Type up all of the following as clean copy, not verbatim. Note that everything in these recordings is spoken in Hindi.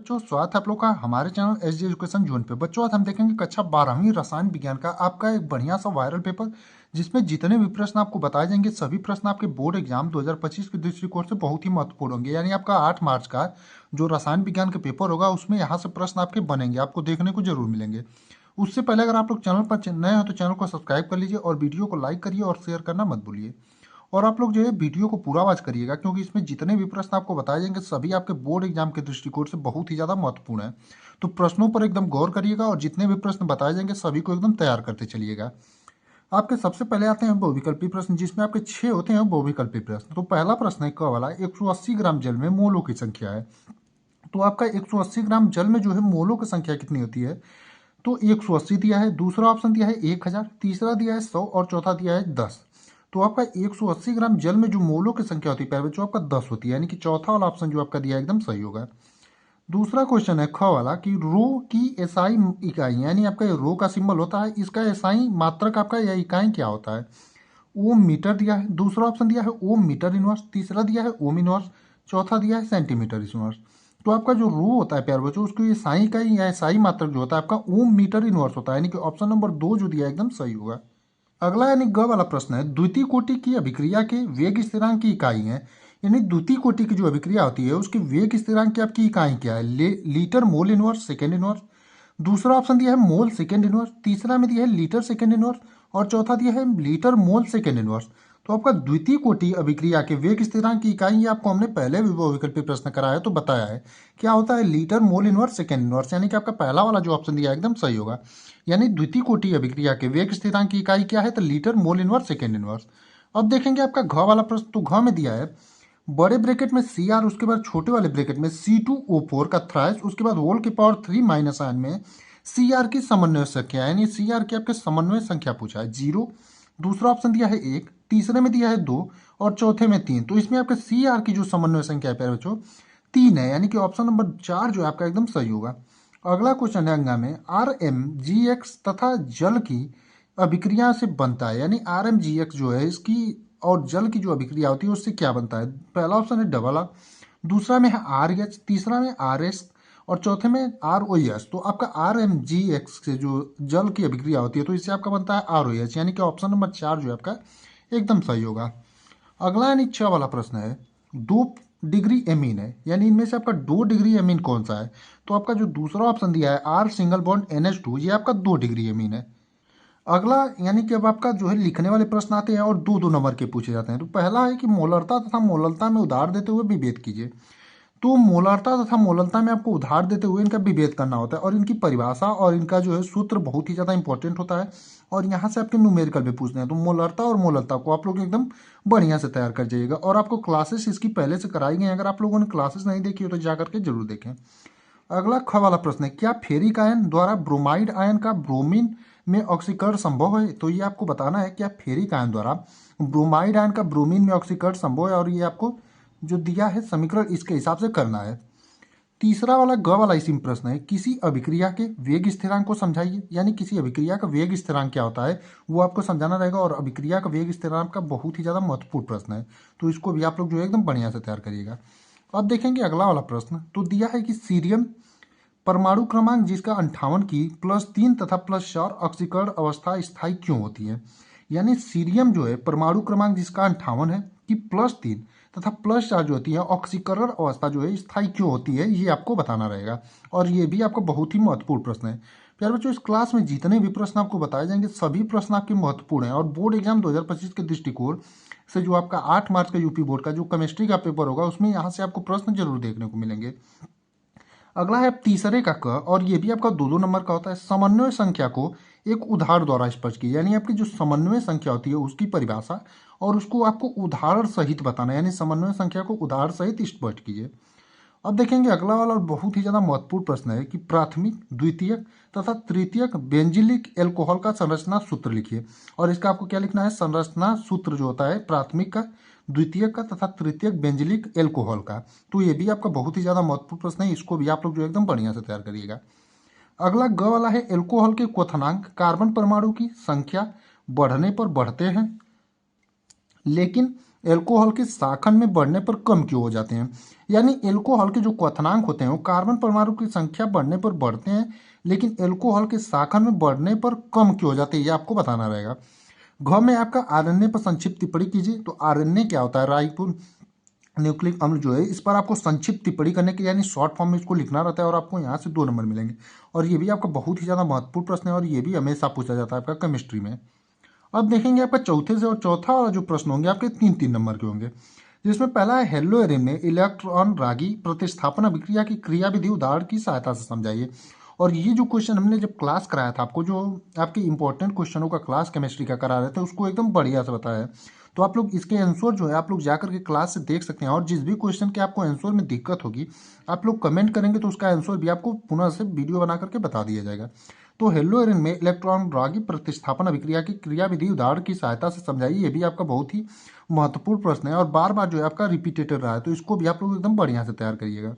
बच्चों स्वागत है आप लोग का हमारे channel S D education zone पे। बच्चों आज हम देखेंगे कक्षा 12वीं रसायन विज्ञान का आपका एक बढ़िया सा वायरल पेपर, जिसमें जितने भी प्रश्न आपको बताए जाएंगे सभी प्रश्न आपके बोर्ड एग्जाम 2025 के दृष्टिकोण से बहुत ही महत्वपूर्ण होंगे। यानी आपका 8 मार्च का जो रसायन विज्ञान का पेपर होगा उसमें यहाँ से प्रश्न आपके बनेंगे, आपको देखने को जरूर मिलेंगे। उससे पहले अगर आप लोग चैनल पर नए हो तो चैनल को सब्सक्राइब कर लीजिए और वीडियो को लाइक करिए और शेयर करना मत भूलिए। और आप लोग जो है वीडियो को पूरा वॉच करिएगा, क्योंकि इसमें जितने भी प्रश्न आपको बताए जाएंगे सभी आपके बोर्ड एग्जाम के दृष्टिकोण से बहुत ही ज़्यादा महत्वपूर्ण है। तो प्रश्नों पर एकदम गौर करिएगा और जितने भी प्रश्न बताए जाएंगे सभी को एकदम तैयार करते चलिएगा। आपके सबसे पहले आते हैं बहुविकल्पी प्रश्न, जिसमें आपके 6 होते हैं बहुविकल्पी प्रश्न। तो पहला प्रश्न है क वाला, 180 ग्राम जल में मोलों की संख्या है। तो आपका 180 ग्राम जल में जो है मोलों की संख्या कितनी होती है? तो 180 दिया है, दूसरा ऑप्शन दिया है 1000, तीसरा दिया है 100 और चौथा दिया है 10। तो आपका 180 ग्राम जल में जो मोलों की संख्या होती है प्यारे बच्चों आपका 10 होती है, यानी कि चौथा वाला ऑप्शन जो आपका दिया है एकदम सही होगा। दूसरा क्वेश्चन है ख वाला कि रो की एसआई इकाई, यानी आपका ये रो का सिंबल होता है, इसका एसआई मात्रक आपका या इकाई क्या होता है? ओम मीटर दिया है, दूसरा ऑप्शन दिया है ओम मीटर इनवर्स, तीसरा दिया है ओम इनवर्स, चौथा दिया है सेंटीमीटर इनवर्स। तो आपका जो रो होता है प्यारे बच्चों उसको ये साई का या साई मात्रक जो होता है आपका ओम मीटर इनवर्स होता है, यानी कि ऑप्शन नंबर 2 जो दिया है एकदम सही होगा। अगला यानी ग वाला प्रश्न है, द्वितीय कोटि की अभिक्रिया के वेग स्थिरांक की इकाई है। यानी द्वितीय कोटि की जो अभिक्रिया होती है उसकी वेग स्थिरांक की आपकी इकाई क्या है? Litre mole inverse second inverse, दूसरा ऑप्शन दिया है मोल सेकेंड इनवर्स, तीसरा में दिया है लीटर सेकेंड इनवर्स और चौथा दिया है लीटर मोल सेकेंड इनवर्स। तो आपका द्वितीय कोटि अभिक्रिया के वेग स्थिरांक की इकाई ये आपको हमने पहले भी बहुविकल्पी प्रश्न कराया तो बताया है क्या होता है? Litre mole inverse second inverse, यानी कि आपका पहला वाला जो ऑप्शन दिया है एकदम सही होगा। यानी द्वितीय कोटि अभिक्रिया के वेग स्थिरांक की इकाई क्या है? तो litre mole inverse second inverse. अब देखेंगे आपका घ वाला प्रश्न, तो घ में दिया है बड़े ब्रैकेट में सी आर, उसके बाद छोटे वाले ब्रैकेट में C2O4 का थ्राइस, उसके बाद होल की पावर 3 माइनस आयन में सी आर की समन्वय संख्या, यानी सी आर की आपके समन्वय संख्या पूछा है 0। दूसरा ऑप्शन दिया है 1, तीसरे में दिया है 2 और चौथे में 3। तो इसमें आपके सी आर की जो समन्वय संख्या है प्यारे बच्चों 3 है, यानी कि ऑप्शन नंबर 4 जो है आपका एकदम सही होगा। अगला क्वेश्चन है अंगा में RMGX तथा जल की अभिक्रिया से बनता है, यानी RMGX जो है इसकी और जल की जो अभिक्रिया होती है उससे क्या बनता है? पहला ऑप्शन है डबल आर, दूसरा में है RH, तीसरा में RS और चौथे में ROS। तो आपका RMGX से जो जल की अभिक्रिया होती है तो इससे आपका बनता है ROH, यानी कि ऑप्शन नंबर 4 जो है आपका एकदम सही होगा। अगला यानी 6 वाला प्रश्न है, 2 डिग्री एमीन है, यानी इनमें से आपका 2 डिग्री एमीन कौन सा है? तो आपका जो दूसरा ऑप्शन दिया है R सिंगल बॉन्ड NH2 ये आपका 2 डिग्री एमीन है। अगला यानी कि अब आपका जो है लिखने वाले प्रश्न आते हैं और 2-2 नंबर के पूछे जाते हैं। तो पहला है कि मोलरता तथा मोललता में उधार देते हुए विभेद कीजिए। तो मोलरता तथा मोललता में आपको उधार देते हुए इनका विभेद करना होता है और इनकी परिभाषा और इनका जो है सूत्र बहुत ही ज़्यादा इंपॉर्टेंट होता है और यहाँ से आपके न्यूमेरिकल भी पूछते हैं। तो मोलरता और मोललता को आप लोग एकदम बढ़िया से तैयार कर जाइएगा और आपको क्लासेस इसकी पहले से कराई गई हैं। अगर आप लोगों ने क्लासेस नहीं देखी हो तो जा करके जरूर देखें। अगला ख वाला प्रश्न है, क्या फेरिक आयन द्वारा ब्रोमाइड आयन का ब्रोमीन में ऑक्सीकरण संभव है? तो ये आपको बताना है क्या फेरिक आयन द्वारा ब्रोमाइड आयन का ब्रोमीन में ऑक्सीकरण संभव है, और ये आपको जो दिया है समीकरण इसके हिसाब से करना है। तीसरा वाला ग वाला इसी में प्रश्न है, किसी अभिक्रिया के वेग स्थिरांक को समझाइए, यानी किसी अभिक्रिया का वेग स्थिरांक क्या होता है वो आपको समझाना रहेगा और अभिक्रिया का वेग स्थिरांक का बहुत ही ज़्यादा महत्वपूर्ण प्रश्न है, तो इसको भी आप लोग जो है एकदम बढ़िया से तैयार करिएगा। अब देखेंगे अगला वाला प्रश्न, तो दिया है कि सीरियम परमाणु क्रमांक जिसका 58 की +3 तथा +4 ऑक्सीकरण अवस्था स्थायी क्यों होती है? यानी सीरियम जो है परमाणु क्रमांक जिसका 58 है कि +3 तथा +4 जो होती है ऑक्सीकरण अवस्था जो है स्थायी क्यों होती है, ये आपको बताना रहेगा और ये भी आपका बहुत ही महत्वपूर्ण प्रश्न है। प्यारे बच्चों इस क्लास में जितने भी प्रश्न आपको बताए जाएंगे सभी प्रश्न आपके महत्वपूर्ण हैं और बोर्ड एग्जाम 2025 के दृष्टिकोण से जो आपका 8 मार्च का यूपी बोर्ड का जो केमिस्ट्री का पेपर होगा उसमें यहाँ से आपको प्रश्न जरूर देखने को मिलेंगे। अगला है तीसरे का क, और ये भी आपका 2-2 नंबर का होता है। समन्वय संख्या को एक उदाहरण द्वारा स्पष्ट कीजिए, यानी आपकी जो समन्वय संख्या होती है उसकी परिभाषा और उसको आपको उदाहरण सहित बताना है, यानी समन्वय संख्या को उदाहरण सहित स्पष्ट कीजिए। अब देखेंगे अगला वाला और बहुत ही ज़्यादा महत्वपूर्ण प्रश्न है कि प्राथमिक द्वितीयक तथा तृतीयक बेंजिलिक एल्कोहल का संरचना सूत्र लिखिए, और इसका आपको क्या लिखना है? संरचना सूत्र जो होता है प्राथमिक का, द्वितीयक का तथा तृतीयक बेंजिलिक एल्कोहल का। तो ये भी आपका बहुत ही ज़्यादा महत्वपूर्ण प्रश्न है, इसको भी आप लोग जो एकदम बढ़िया से तैयार करिएगा। अगला ग वाला है, एल्कोहल के क्वथनांक कार्बन परमाणु की संख्या बढ़ने पर बढ़ते हैं लेकिन एल्कोहल के शाखन में बढ़ने पर कम क्यों हो जाते हैं? यानी एल्कोहल के जो क्वथनांक होते हैं वो कार्बन परमाणु की संख्या बढ़ने पर बढ़ते हैं, लेकिन एल्कोहल के शाखा में बढ़ने पर कम क्यों हो जाते हैं, ये आपको बताना रहेगा। घ में आपका आरएनए पर संक्षिप्त टिप्पणी कीजिए। तो आरएनए क्या होता है, राइबोस न्यूक्लिक अम्ल जो है, इस पर आपको संक्षिप्त टिप्पणी करने के यानी शॉर्ट फॉर्म में इसको लिखना रहता है और आपको यहाँ से 2 नंबर मिलेंगे। और ये भी आपका बहुत ही ज़्यादा महत्वपूर्ण प्रश्न है और ये भी हमेशा पूछा जाता है आपका केमिस्ट्री में। अब देखेंगे आपका चौथे से और चौथा वाला जो प्रश्न होंगे आपके 3-3 नंबर के होंगे, जिसमें पहला है हेलो एरिन में इलेक्ट्रॉन रागी प्रतिस्थापन अभिक्रिया की क्रिया विधि उदाहरण की सहायता से समझाइए। और ये जो क्वेश्चन हमने जब क्लास कराया था आपको, जो आपके इंपॉर्टेंट क्वेश्चनों का क्लास केमिस्ट्री का करा रहे थे, उसको एकदम बढ़िया से बताया है। तो आप लोग इसके आंसर जो है आप लोग जाकर के क्लास से देख सकते हैं। और जिस भी क्वेश्चन के आपको आंसर में दिक्कत होगी आप लोग कमेंट करेंगे तो उसका आंसर भी आपको पुनः से वीडियो बना करके बता दिया जाएगा। तो हेलो एरिन में इलेक्ट्रॉन रागी प्रतिस्थापन अभिक्रिया की क्रिया विधि उदाहरण की सहायता से समझाइए। ये भी आपका बहुत ही महत्वपूर्ण प्रश्न है और बार बार जो है आपका रिपीटेड रहा है, तो इसको भी आप लोग एकदम बढ़िया से तैयार करिएगा।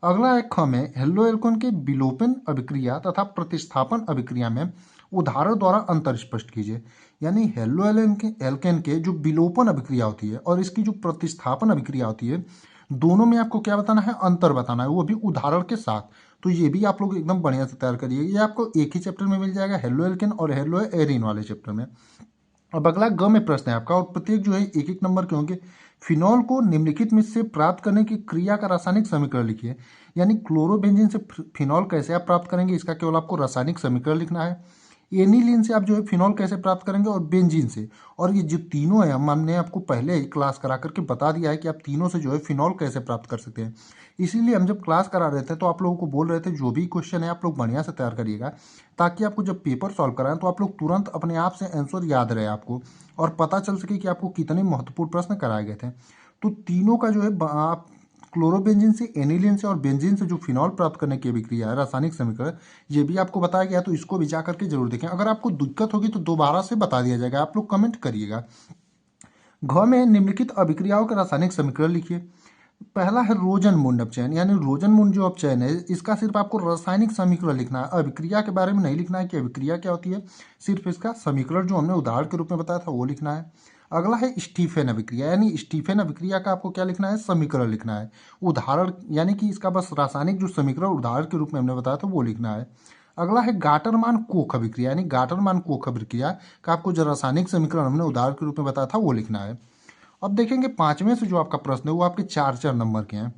अगला है ख में हेलो एल्कोन के विलोपन अभिक्रिया तथा प्रतिस्थापन अभिक्रिया में उदाहरण द्वारा अंतर स्पष्ट कीजिए। यानी हेलो एल्केन के जो विलोपन अभिक्रिया होती है और इसकी जो प्रतिस्थापन अभिक्रिया होती है, दोनों में आपको क्या बताना है, अंतर बताना है, वो भी उदाहरण के साथ। तो ये भी आप लोग एकदम बढ़िया से तैयार करिए। ये आपको एक ही चैप्टर में मिल जाएगा, हेलो एल्केन और हेलो एरिन वाले चैप्टर में। अब अगला ग में प्रश्न है आपका और प्रत्येक जो है 1-1 नंबर के होंगे। फिनॉल को निम्नलिखित में से प्राप्त करने की क्रिया का रासायनिक समीकरण लिखिए। यानी क्लोरोबेंजीन से फिनॉल कैसे आप प्राप्त करेंगे, इसका केवल आपको रासायनिक समीकरण लिखना है। एनिलीन से आप जो है फिनॉल कैसे प्राप्त करेंगे और बेंजीन से। और ये जो तीनों है हमने आपको पहले ही क्लास करा करके बता दिया है कि आप तीनों से जो है फिनॉल कैसे प्राप्त कर सकते हैं। इसीलिए हम जब क्लास करा रहे थे तो आप लोगों को बोल रहे थे जो भी क्वेश्चन है आप लोग बढ़िया से तैयार करिएगा, ताकि आपको जब पेपर सॉल्व कराएं तो आप लोग तुरंत अपने आप से आंसर याद रहे आपको और पता चल सके कि आपको कितने महत्वपूर्ण प्रश्न कराए गए थे। तो तीनों का जो है आप क्लोरोबेंजीन से, एनिलीन से और बेंजीन से जो फिनॉल प्राप्त करने की अभिक्रिया है रासायनिक समीकरण, ये भी आपको बताया गया, तो इसको भी जा करके जरूर देखें। अगर आपको दिक्कत होगी तो दोबारा से बता दिया जाएगा, आप लोग कमेंट करिएगा। घ में निम्नलिखित अभिक्रियाओं के रासायनिक समीकरण लिखिए। पहला है रोजनमुंड अपचयन। यानी रोजनमुंड जो अपचयन है इसका सिर्फ आपको रासायनिक समीकरण लिखना है, अभिक्रिया के बारे में नहीं लिखना है कि अभिक्रिया क्या होती है, सिर्फ इसका समीकरण जो हमने उदाहरण के रूप में बताया था वो लिखना है। अगला है स्टीफेन अभिक्रिया। यानी स्टीफेन अभिक्रिया का आपको क्या लिखना है, समीकरण लिखना है। उदाहरण यानी कि इसका बस रासायनिक जो समीकरण उदाहरण के रूप में हमने बताया था वो लिखना है। अगला है गाटरमान कोख अभिक्रिया। यानी गाटरमान कोख अभिक्रिया का आपको जो रासायनिक समीकरण हमने उदाहरण के रूप में बताया था वो लिखना है। अब देखेंगे पांचवें से जो आपका प्रश्न है वो आपके 4-4 नंबर के हैं।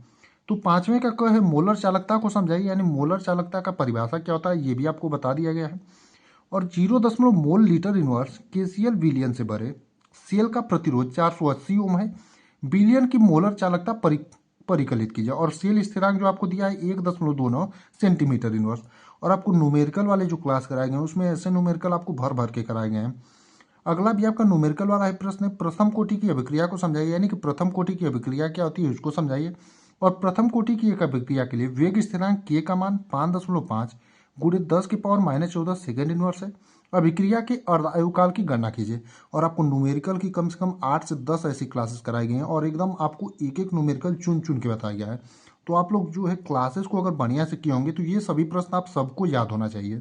तो पांचवें का क्या है, मोलर चालकता को समझाइए। यानी मोलर चालकता का परिभाषा क्या होता है ये भी आपको बता दिया गया है। और 0 मोल लीटर इनवर्स केसीएल विलियन से भरे सेल का प्रतिरोध 480 ओम है। बिलियन की मोलर चालकता परिकलित कीजिए। और सेल स्थिरांक जो आपको दिया है 1.29 सेंटीमीटर इनवर्स। और आपको न्यूमेरिकल वाले जो क्लास कराए गए हैं उसमें ऐसे न्यूमेरिकल आपको भर भर के कराए गए हैं। अगला भी आपका न्यूमेरिकल वाला है प्रश्न, प्रथम कोटि की अभिक्रिया को समझाइए। यानी कि प्रथम कोटि की अभिक्रिया क्या होती है उसको समझाइए। और प्रथम कोटि की एक अभिक्रिया के लिए वेग स्थिरांक के का मान 5.5 गुणे 10⁻14 सेकेंड इनवर्स है। अभिक्रिया के अर्धायुकाल की गणना कीजिए। और आपको न्यूमेरिकल की कम से कम 8 से 10 ऐसी क्लासेस कराई गई हैं और एकदम आपको एक एक न्यूमेरिकल चुन चुन के बताया गया है। तो आप लोग जो है क्लासेस को अगर बढ़िया से किए होंगे तो ये सभी प्रश्न आप सबको याद होना चाहिए।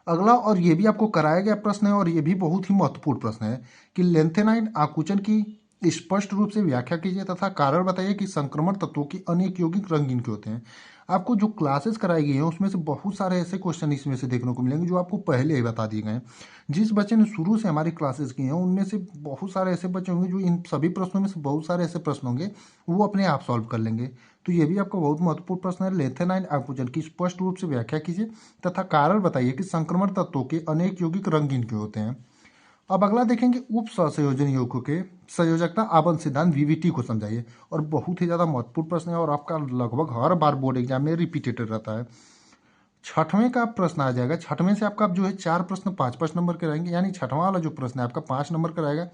अगला और ये भी आपको कराया गया प्रश्न है और ये भी बहुत ही महत्वपूर्ण प्रश्न है कि लेंथेनाइड आकुंचन की स्पष्ट रूप से व्याख्या कीजिए तथा कारण बताइए कि संक्रमण तत्वों के अनेक यौगिक रंगीन क्यों होते हैं। आपको जो क्लासेस कराई गई हैं उसमें से बहुत सारे ऐसे क्वेश्चन इसमें से देखने को मिलेंगे जो आपको पहले ही बता दिए गए हैं। जिस बच्चे ने शुरू से हमारी क्लासेस की हैं उनमें से बहुत सारे ऐसे बच्चे होंगे जो इन सभी प्रश्नों में से बहुत सारे ऐसे प्रश्न होंगे वो अपने आप सॉल्व कर लेंगे। तो ये भी आपका बहुत महत्वपूर्ण प्रश्न है। लेंथेनाइड आकुंचन की स्पष्ट रूप से व्याख्या कीजिए तथा कारण बताइए कि संक्रमण तत्वों के अनेक यौगिक रंगीन क्यों होते हैं। अब अगला देखेंगे उप सहसंयोजन यौगिकों के संयोजकता आवरण सिद्धांत वीवीटी को समझाइए। और बहुत ही ज्यादा महत्वपूर्ण प्रश्न है और आपका लगभग हर बार बोर्ड एग्जाम में रिपीटेड रहता है। छठवें का प्रश्न आ जाएगा। छठवें से आपका जो है 4 प्रश्न 5-5 नंबर के रहेंगे। यानी छठवां वाला जो प्रश्न है आपका 5 नंबर का रहेगा।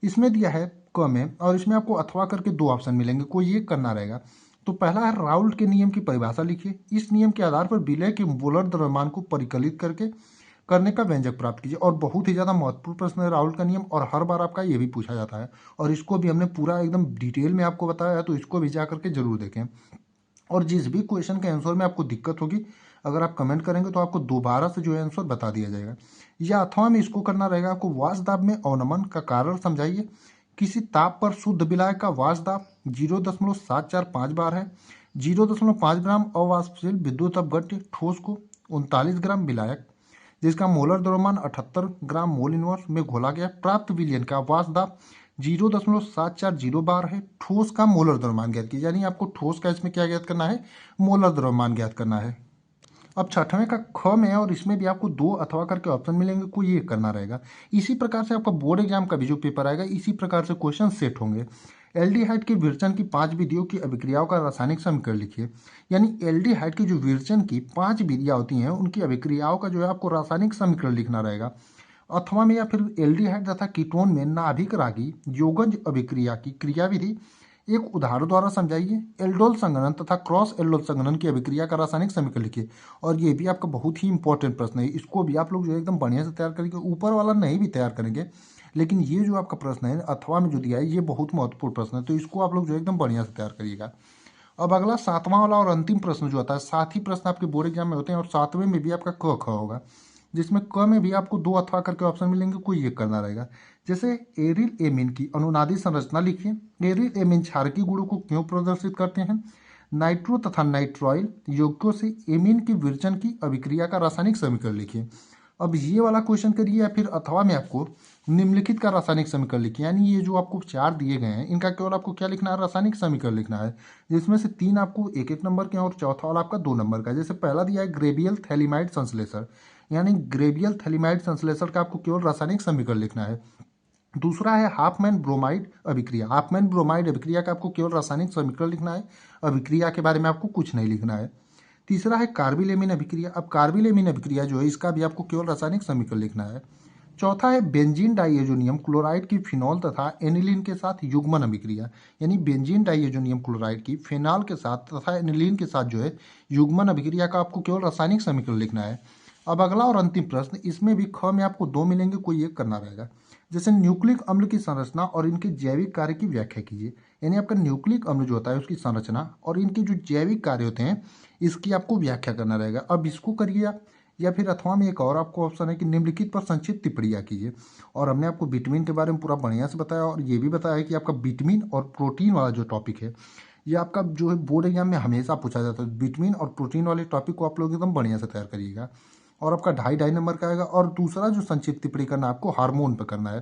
इसमें दिया है क में और इसमें आपको अथवा करके 2 ऑप्शन मिलेंगे, कोई एक करना रहेगा। तो पहला है राउल्ट के नियम की परिभाषा लिखिए। इस नियम के आधार पर विलय के मोलर द्रव्यमान को परिकलित करके करने का व्यंजक प्राप्त कीजिए। और बहुत ही ज्यादा महत्वपूर्ण प्रश्न है राउल्ट का नियम और हर बार आपका ये भी पूछा जाता है और इसको भी हमने पूरा एकदम डिटेल में आपको बताया है, तो इसको भी जा करके जरूर देखें। और जिस भी क्वेश्चन के आंसर में आपको दिक्कत होगी अगर आप कमेंट करेंगे तो आपको दोबारा से जो है आंसर बता दिया जाएगा। या अथवा में इसको करना रहेगा आपको वाष्प दाब में अवनमन का कारण समझाइए। किसी ताप पर शुद्ध विलायक का वाष्प दाब 0.745 बार है। 0.5 ग्राम अवाष्पशील विद्युत अपघट्य ठोस को 39 ग्राम विलायक जिसका मोलर द्रव्यमान 78 ग्राम मोल इनवर्स में घोला गया। प्राप्त विलयन का वाष्प दाब 0.740 बार है। ठोस का मोलर द्रव्यमान ज्ञात कीजिए, यानी आपको ठोस का इसमें क्या ज्ञात करना है, मोलर द्रव्यमान ज्ञात करना है। अब छठवें का ख में है और इसमें भी आपको 2 अथवा करके ऑप्शन मिलेंगे, कोई एक करना रहेगा। इसी प्रकार से आपका बोर्ड एग्जाम का भी जो पेपर आएगा इसी प्रकार से क्वेश्चन सेट होंगे। एल्डिहाइड के विरचन की 5 विधियों की अभिक्रियाओं का रासायनिक समीकरण लिखिए, यानी एल्डिहाइड की जो विरचन की 5 विधियां होती हैं उनकी अभिक्रियाओं का जो है आपको रासायनिक समीकरण लिखना रहेगा। अथवा में या फिर एल्डिहाइड तथा कीटोन में नाभिक रागी योगज अभिक्रिया की क्रियाविधि एक उदाहरण द्वारा समझाइए। एल्डोल संघनन तथा क्रॉस एल्डोल संघनन की अभिक्रिया का रासायनिक समीकरण लिखिए। और ये भी आपका बहुत ही इंपॉर्टेंट प्रश्न है, इसको भी आप लोग जो है एकदम बढ़िया से तैयार करेंगे, ऊपर वाला नहीं भी तैयार करेंगे, लेकिन ये जो आपका प्रश्न है अथवा में जो दिया है ये बहुत महत्वपूर्ण प्रश्न है, तो इसको आप लोग जो एकदम बढ़िया से तैयार करिएगा। अब अगला 7वां वाला और अंतिम प्रश्न जो आता है, 7 ही प्रश्न आपके बोर्ड एग्जाम में होते हैं और 7वें में भी आपका क ख होगा, जिसमें क में भी आपको 2 अथवा करके ऑप्शन मिलेंगे, कोई एक करना रहेगा। जैसे एरिल एमीन की अनुनादी संरचना लिखिए। एरिल एमीन क्षारकीय गुणों को क्यों प्रदर्शित करते हैं? नाइट्रो तथा नाइट्रॉइल यौगिकों से एमीन की विरचन की अभिक्रिया का रासायनिक समीकरण लिखिए। अब ये वाला क्वेश्चन करिए या फिर अथवा में आपको निम्नलिखित का रासायनिक समीकरण लिखिए, यानी ये जो आपको 4 दिए गए हैं इनका केवल आपको क्या लिखना है, रासायनिक समीकरण लिखना है, जिसमें से 3 आपको 1-1 नंबर के हैं और चौथा वाला आपका 2 नंबर का है। जैसे पहला दिया है ग्रेबियल थैलिमाइड संश्लेषण, यानी ग्रेबियल थैलिमाइड संश्लेषण का आपको केवल रासायनिक समीकरण लिखना है। दूसरा है हाफमैन ब्रोमाइड अभिक्रिया। हाफमैन ब्रोमाइड अभिक्रिया का आपको केवल रासायनिक समीकरण लिखना है, अभिक्रिया के बारे में आपको कुछ नहीं लिखना है। तीसरा है कार्बिलेमिन अभिक्रिया। अब कार्बिलेमिन अभिक्रिया जो है इसका भी आपको केवल रासायनिक समीकरण लिखना है। चौथा है बेंजीन डाइएजोनियम क्लोराइड की फिनॉल तथा एनिलीन के साथ युग्मन अभिक्रिया, यानी बेंजीन डाइएजोनियम क्लोराइड की फिनॉल के साथ तथा एनिलीन के साथ जो है युग्मन अभिक्रिया का आपको केवल रासायनिक समीकरण लिखना है। अब अगला और अंतिम प्रश्न, इसमें भी ख में आपको 2 मिलेंगे, कोई एक करना रहेगा। जैसे न्यूक्लिक अम्ल की संरचना और इनके जैविक कार्य की व्याख्या कीजिए, यानी आपका न्यूक्लिक अम्ल जो होता है उसकी संरचना और इनके जो जैविक कार्य होते हैं इसकी आपको व्याख्या करना रहेगा। अब इसको करिए आप, या फिर अथवा में एक और आपको ऑप्शन है कि निम्नलिखित पर संक्षिप्त टिप्पणियाँ कीजिए। और हमने आपको विटामिन के बारे में पूरा बढ़िया से बताया और ये भी बताया कि आपका विटामिन और प्रोटीन वाला जो टॉपिक है ये आपका जो है बोर्ड एग्जाम में हमेशा पूछा जाता है। विटामिन और प्रोटीन वाले टॉपिक को आप लोग एकदम बढ़िया से तैयार करिएगा और आपका 2.5 नंबर का आएगा। और दूसरा जो संक्षिप्त टिप्पणी करना है आपको हार्मोन पर करना है,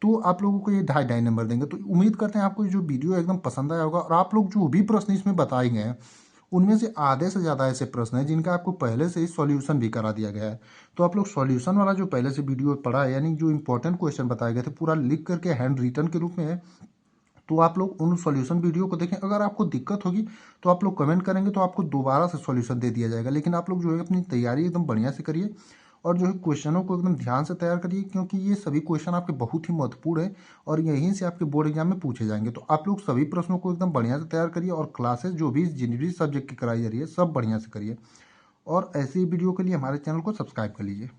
तो आप लोगों को ये 2.5 नंबर देंगे। तो उम्मीद करते हैं आपको ये जो वीडियो एकदम पसंद आया होगा और आप लोग जो भी प्रश्न इसमें बताए गए हैं उनमें से आधे से ज़्यादा ऐसे प्रश्न हैं जिनका आपको पहले से ही सॉल्यूशन भी करा दिया गया है। तो आप लोग सॉल्यूशन वाला जो पहले से वीडियो पढ़ा है, यानी जो इंपॉर्टेंट क्वेश्चन बताए गए थे पूरा लिख करके हैंड रिटन के रूप में है, तो आप लोग उन सॉल्यूशन वीडियो को देखें। अगर आपको दिक्कत होगी तो आप लोग कमेंट करेंगे तो आपको दोबारा से सॉल्यूशन दे दिया जाएगा, लेकिन आप लोग जो है अपनी तैयारी एकदम बढ़िया से करिए और जो है क्वेश्चनों को एकदम ध्यान से तैयार करिए, क्योंकि ये सभी क्वेश्चन आपके बहुत ही महत्वपूर्ण है और यहीं से आपके बोर्ड एग्जाम में पूछे जाएंगे। तो आप लोग सभी प्रश्नों को एकदम बढ़िया से तैयार करिए और क्लासेस जो भी जिन भी सब्जेक्ट की कराई जा रही है सब बढ़िया से करिए। और ऐसी वीडियो के लिए हमारे चैनल को सब्सक्राइब कर लीजिए।